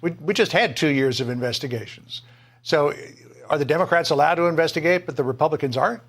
We just had 2 years of investigations. So are the Democrats allowed to investigate, but the Republicans aren't?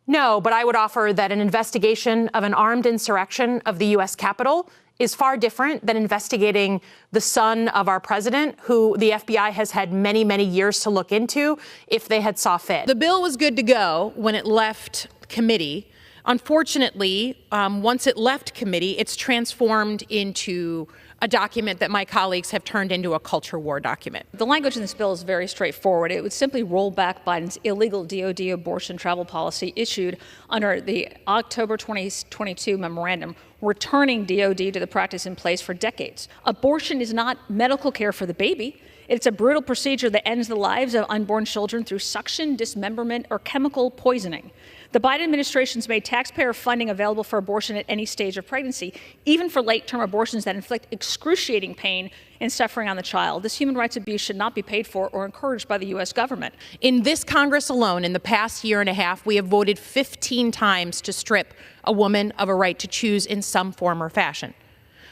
No, but I would offer that an investigation of an armed insurrection of the U.S. Capitol is far different than investigating the son of our president, who the FBI has had many, many years to look into if they had saw fit. The bill was good to go when it left committee. Unfortunately, once it left committee, it's transformed into a document that my colleagues have turned into a culture war document. The language in this bill is very straightforward. It would simply roll back Biden's illegal DOD abortion travel policy issued under the October 2022 memorandum, returning DOD to the practice in place for decades. Abortion is not medical care for the baby. It's a brutal procedure that ends the lives of unborn children through suction, dismemberment, or chemical poisoning. The Biden administration's made taxpayer funding available for abortion at any stage of pregnancy, even for late-term abortions that inflict excruciating pain and suffering on the child. This human rights abuse should not be paid for or encouraged by the U.S. government. In this Congress alone, in the past year and a half, we have voted 15 times to strip a woman of a right to choose in some form or fashion.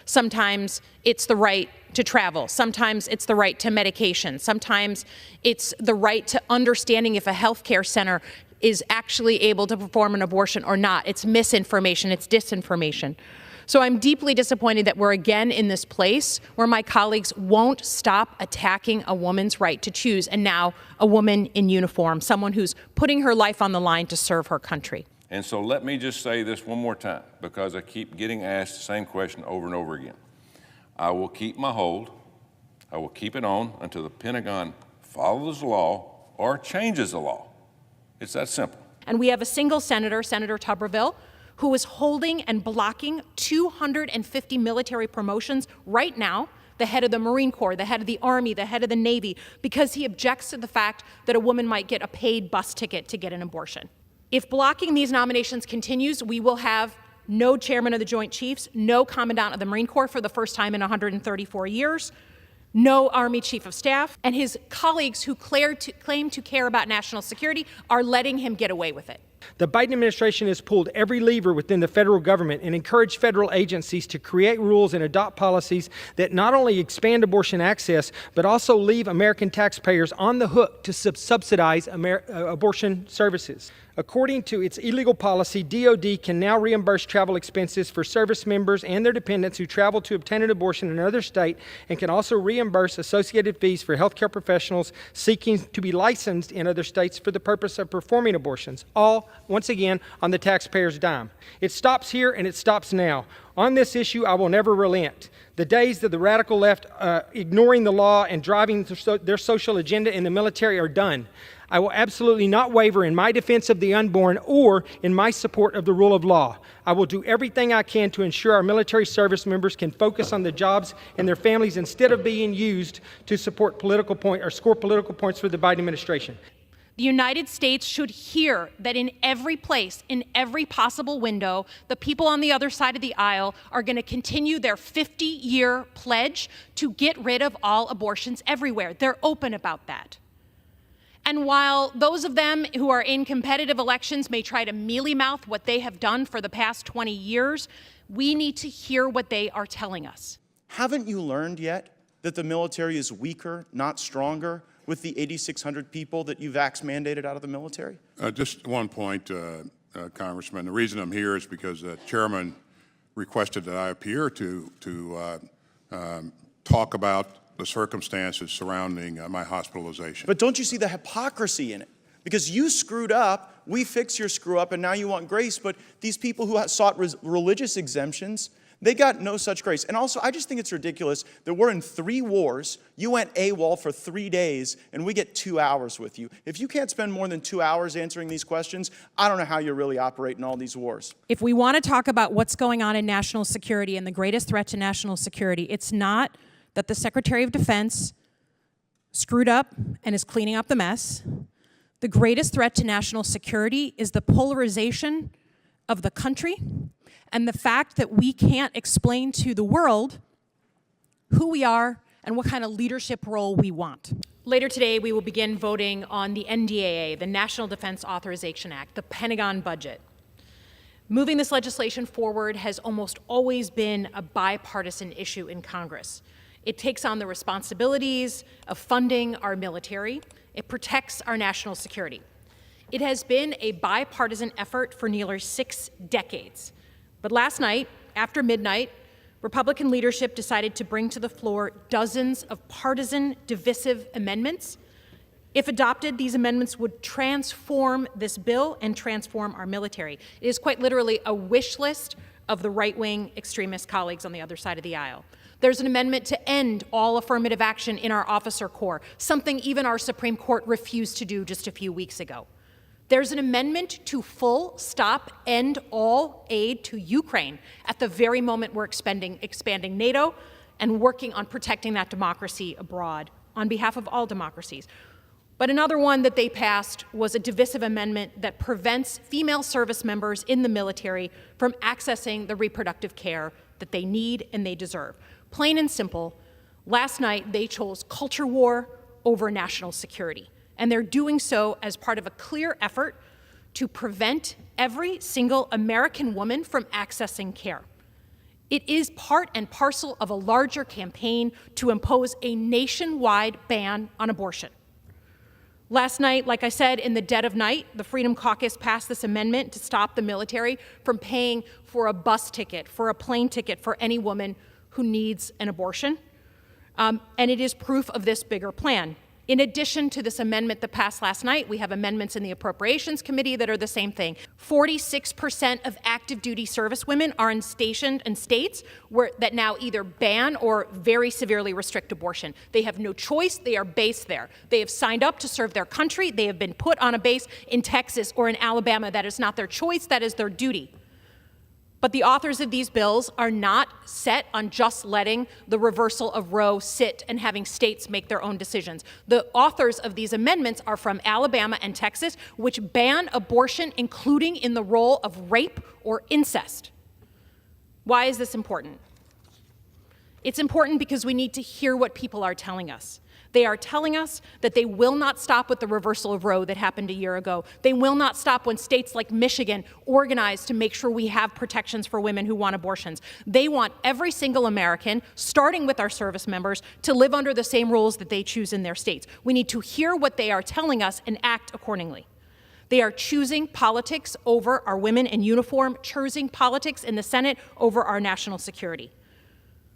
Sometimes it's the right to travel. Sometimes it's the right to medication. Sometimes it's the right to understanding if a healthcare center is actually able to perform an abortion or not. It's misinformation. It's disinformation. So I'm deeply disappointed that we're again in this place where my colleagues won't stop attacking a woman's right to choose, and now a woman in uniform, someone who's putting her life on the line to serve her country. And so let me just say this one more time, because I keep getting asked the same question over and over again. I will keep my hold. I will keep it on until the Pentagon follows the law or changes the law. It's that simple. And we have a single senator, Senator Tuberville, who is holding and blocking 250 military promotions right now, the head of the Marine Corps, the head of the Army, the head of the Navy, because he objects to the fact that a woman might get a paid bus ticket to get an abortion. If blocking these nominations continues, we will have no chairman of the Joint Chiefs, no commandant of the Marine Corps for the first time in 134 years, no Army Chief of Staff, and his colleagues who claim to care about national security are letting him get away with it. The Biden administration has pulled every lever within the federal government and encouraged federal agencies to create rules and adopt policies that not only expand abortion access, but also leave American taxpayers on the hook to subsidize abortion services. According to its illegal policy, DOD can now reimburse travel expenses for service members and their dependents who travel to obtain an abortion in another state, and can also reimburse associated fees for healthcare professionals seeking to be licensed in other states for the purpose of performing abortions, all, once again, on the taxpayer's dime. It stops here and it stops now. On this issue, I will never relent. The days of the radical left ignoring the law and driving their social agenda in the military are done. I will absolutely not waver in my defense of the unborn or in my support of the rule of law. I will do everything I can to ensure our military service members can focus on the jobs and their families instead of being used to support political point or score political points for the Biden administration. The United States should hear that in every place, in every possible window, the people on the other side of the aisle are going to continue their 50-year pledge to get rid of all abortions everywhere. They're open about that. And while those of them who are in competitive elections may try to mealy-mouth what they have done for the past 20 years, we need to hear what they are telling us. Haven't you learned yet that the military is weaker, not stronger, with the 8,600 people that you vax mandated out of the military? Just one point, Congressman. The reason I'm here is because the chairman requested that I appear to talk about the circumstances surrounding my hospitalization. But don't you see the hypocrisy in it? Because you screwed up, we fixed your screw up, and now you want grace, but these people who sought religious exemptions, they got no such grace. And also, I just think it's ridiculous that we're in 3 wars, you went AWOL for 3 days, and we get 2 hours with you. If you can't spend more than 2 hours answering these questions, I don't know how you really operate in all these wars. If we want to talk about what's going on in national security and the greatest threat to national security, it's not that the Secretary of Defense screwed up and is cleaning up the mess. The greatest threat to national security is the polarization of the country and the fact that we can't explain to the world who we are and what kind of leadership role we want. Later today, we will begin voting on the NDAA, the National Defense Authorization Act, the Pentagon budget. Moving this legislation forward has almost always been a bipartisan issue in Congress. It takes on the responsibilities of funding our military. It protects our national security. It has been a bipartisan effort for nearly 6 decades. But last night, after midnight, Republican leadership decided to bring to the floor dozens of partisan, divisive amendments. If adopted, these amendments would transform this bill and transform our military. It is quite literally a wish list of the right-wing extremist colleagues on the other side of the aisle. There's an amendment to end all affirmative action in our officer corps, something even our Supreme Court refused to do just a few weeks ago. There's an amendment to full stop end all aid to Ukraine at the very moment we're expanding NATO and working on protecting that democracy abroad on behalf of all democracies. But another one that they passed was a divisive amendment that prevents female service members in the military from accessing the reproductive care that they need and they deserve. Plain and simple, last night they chose culture war over national security. And they're doing so as part of a clear effort to prevent every single American woman from accessing care. It is part and parcel of a larger campaign to impose a nationwide ban on abortion. Last night, like I said, in the dead of night, the Freedom Caucus passed this amendment to stop the military from paying for a bus ticket, for a plane ticket for any woman who needs an abortion. And it is proof of this bigger plan. In addition to this amendment that passed last night, we have amendments in the Appropriations Committee that are the same thing. 46% of active duty service women are stationed in states that now either ban or very severely restrict abortion. They have no choice. They are based there. They have signed up to serve their country. They have been put on a base in Texas or in Alabama. That is not their choice. That is their duty. But the authors of these bills are not set on just letting the reversal of Roe sit and having states make their own decisions. The authors of these amendments are from Alabama and Texas, which ban abortion, including in the role of rape or incest. Why is this important? It's important because we need to hear what people are telling us. They are telling us that they will not stop with the reversal of Roe that happened a year ago. They will not stop when states like Michigan organize to make sure we have protections for women who want abortions. They want every single American, starting with our service members, to live under the same rules that they choose in their states. We need to hear what they are telling us and act accordingly. They are choosing politics over our women in uniform, choosing politics in the Senate over our national security.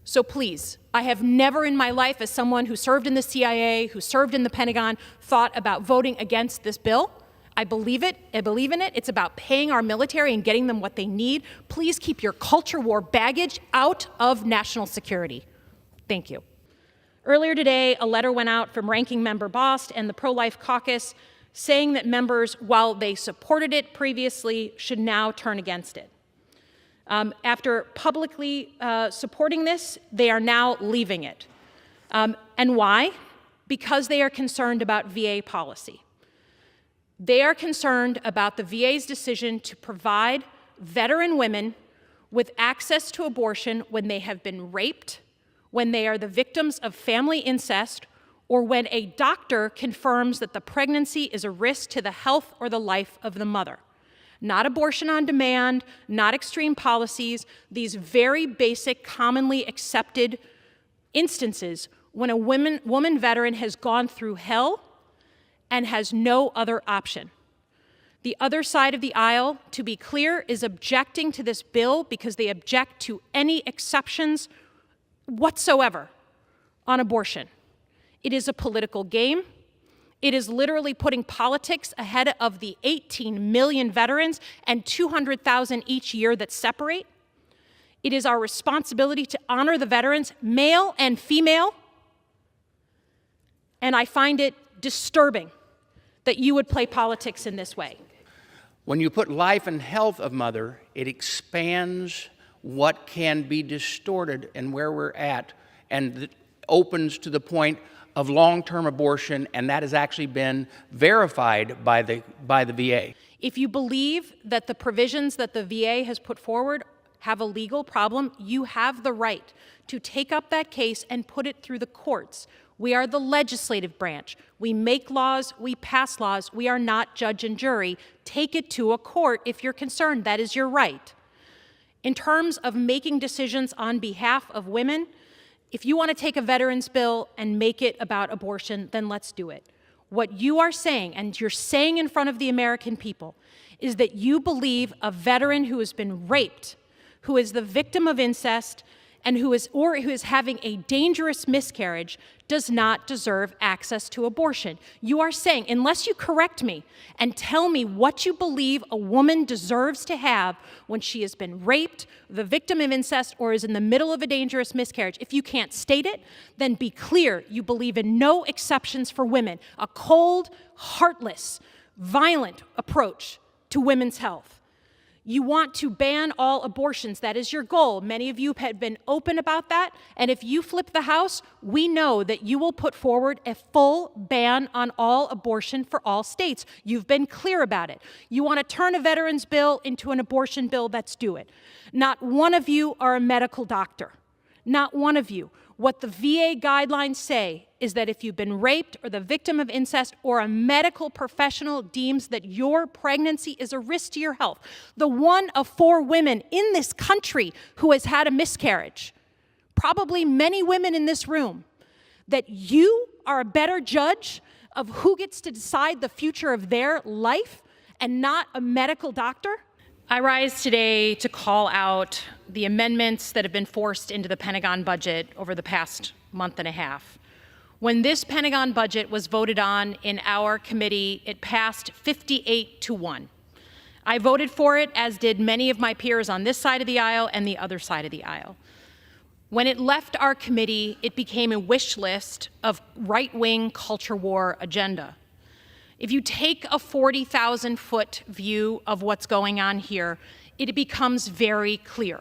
So please, I have never in my life, as someone who served in the CIA, who served in the Pentagon, thought about voting against this bill. I believe it. I believe in it. It's about paying our military and getting them what they need. Please keep your culture war baggage out of national security. Thank you. Earlier today, a letter went out from Ranking Member Bost and the Pro-Life Caucus saying that members, while they supported it previously, should now turn against it. After publicly supporting this, they are now leaving it. And why? Because they are concerned about VA policy. They are concerned about the VA's decision to provide veteran women with access to abortion when they have been raped, when they are the victims of family incest, or when a doctor confirms that the pregnancy is a risk to the health or the life of the mother. Not abortion on demand, not extreme policies, these very basic, commonly accepted instances when a woman veteran has gone through hell and has no other option. The other side of the aisle, to be clear, is objecting to this bill because they object to any exceptions whatsoever on abortion. It is a political game. It is literally putting politics ahead of the 18 million veterans and 200,000 each year that separate. It is our responsibility to honor the veterans, male and female. And I find it disturbing that you would play politics in this way. When you put life and health of mother, it expands what can be distorted and where we're at, and it opens to the point of long-term abortion, and that has actually been verified by the VA. If you believe that the provisions that the VA has put forward have a legal problem, you have the right to take up that case and put it through the courts. We are the legislative branch. We make laws, we pass laws. We are not judge and jury. Take it to a court if you're concerned. That is your right. In terms of making decisions on behalf of women, If you want to take a veterans bill and make it about abortion, then let's do it. What you are saying, and you're saying in front of the American people, is that you believe a veteran who has been raped, who is the victim of incest, and who is having a dangerous miscarriage does not deserve access to abortion. You are saying, unless you correct me and tell me what you believe a woman deserves to have when she has been raped, the victim of incest, or is in the middle of a dangerous miscarriage, if you can't state it, then be clear you believe in no exceptions for women, a cold, heartless, violent approach to women's health. You want to ban all abortions. That is your goal. Many of you have been open about that. And if you flip the House, we know that you will put forward a full ban on all abortion for all states. You've been clear about it. You want to turn a veterans bill into an abortion bill, let's do it. Not one of you are a medical doctor. Not one of you. What the VA guidelines say is that if you've been raped or the victim of incest or a medical professional deems that your pregnancy is a risk to your health, the one of 4 women in this country who has had a miscarriage, probably many women in this room, that you are a better judge of who gets to decide the future of their life and not a medical doctor? I rise today to call out the amendments that have been forced into the Pentagon budget over the past month and a half. When this Pentagon budget was voted on in our committee, it passed 58-1. I voted for it, as did many of my peers on this side of the aisle and the other side of the aisle. When it left our committee, it became a wish list of right-wing culture war agenda. If you take a 40,000-foot view of what's going on here, it becomes very clear.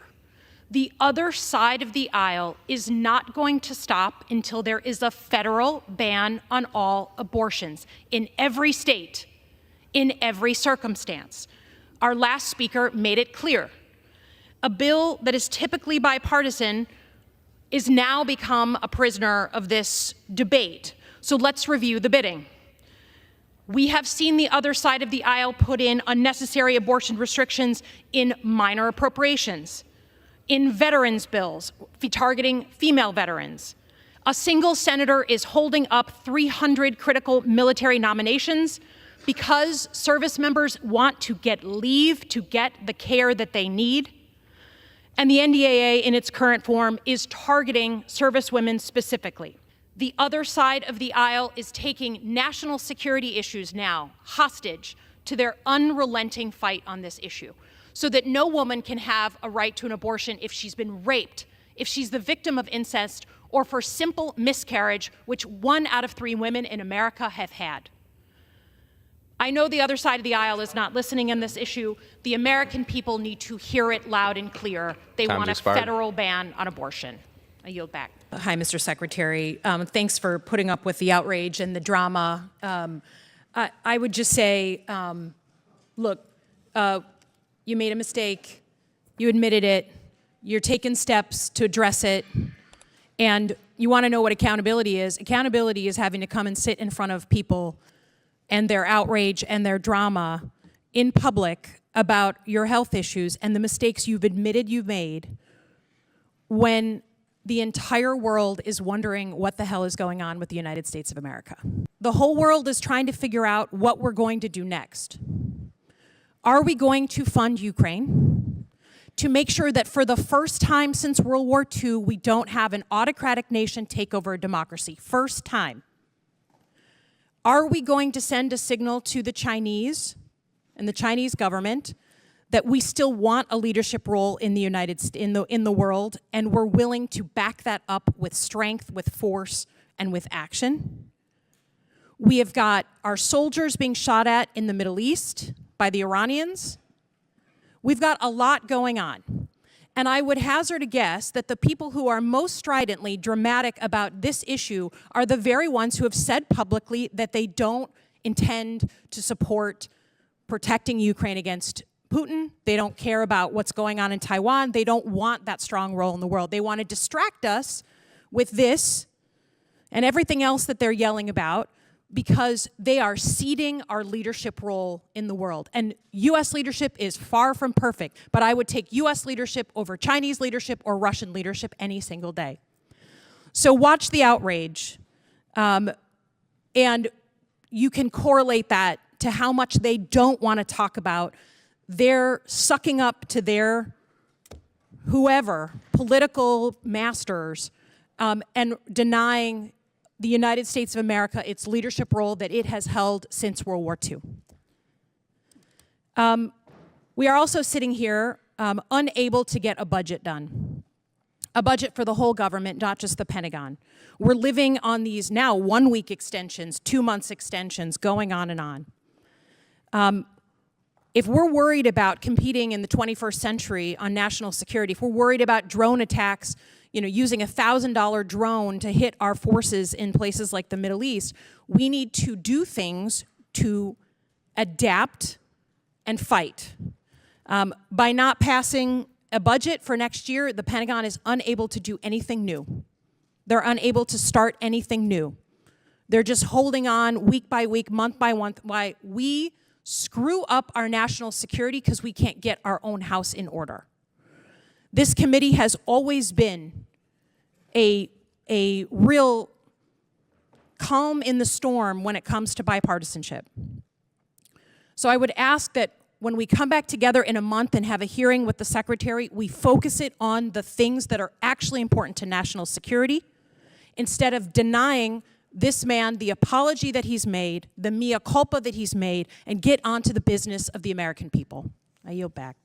The other side of the aisle is not going to stop until there is a federal ban on all abortions in every state, in every circumstance. Our last speaker made it clear. A bill that is typically bipartisan is now become a prisoner of this debate. So let's review the bidding. We have seen the other side of the aisle put in unnecessary abortion restrictions in minor appropriations, in veterans bills targeting female veterans. A single senator is holding up 300 critical military nominations because service members want to get leave to get the care that they need. And the NDAA in its current form is targeting servicewomen specifically. The other side of the aisle is taking national security issues now hostage to their unrelenting fight on this issue, so that no woman can have a right to an abortion if she's been raped, if she's the victim of incest, or for simple miscarriage, which 1 out of 3 women in America have had. I know the other side of the aisle is not listening on this issue. The American people need to hear it loud and clear. They want a federal ban on abortion. I yield back. Hi, Mr. Secretary. Thanks for putting up with the outrage and the drama. I would just say, look, you made a mistake. You admitted it. You're taking steps to address it. And you want to know what accountability is. Accountability is having to come and sit in front of people and their outrage and their drama in public about your health issues and the mistakes you've admitted you've made when the entire world is wondering what the hell is going on with the United States of America. The whole world is trying to figure out what we're going to do next. Are we going to fund Ukraine to make sure that for the first time since World War II, we don't have an autocratic nation take over a democracy? First time. Are we going to send a signal to the Chinese and the Chinese government that we still want a leadership role in the in the world, and we're willing to back that up with strength, with force, and with action? We have got our soldiers being shot at in the Middle East by the Iranians. We've got a lot going on. And I would hazard a guess that the people who are most stridently dramatic about this issue are the very ones who have said publicly that they don't intend to support protecting Ukraine against Putin. They don't care about what's going on in Taiwan. They don't want that strong role in the world. They want to distract us with this and everything else that they're yelling about because they are ceding our leadership role in the world. And U.S. leadership is far from perfect, but I would take U.S. leadership over Chinese leadership or Russian leadership any single day. So watch the outrage, and you can correlate that to how much they don't want to talk about their sucking up to their whoever, political masters, and denying the United States of America its leadership role that it has held since World War II. We are also sitting here unable to get a budget done. A budget for the whole government, not just the Pentagon. We're living on these now 1-week extensions, 2 months extensions, going on and on. If we're worried about competing in the 21st century on national security, if we're worried about drone attacks, using a $1,000 drone to hit our forces in places like the Middle East, we need to do things to adapt and fight. By not passing a budget for next year, the Pentagon is unable to do anything new. They're unable to start anything new. They're just holding on week by week, month by month, while we screw up our national security because we can't get our own house in order. This committee has always been a real calm in the storm when it comes to bipartisanship. So I would ask that when we come back together in a month and have a hearing with the Secretary, we focus it on the things that are actually important to national security, instead of denying this man the apology that he's made, the mea culpa that he's made, and get on to the business of the American people. I yield back.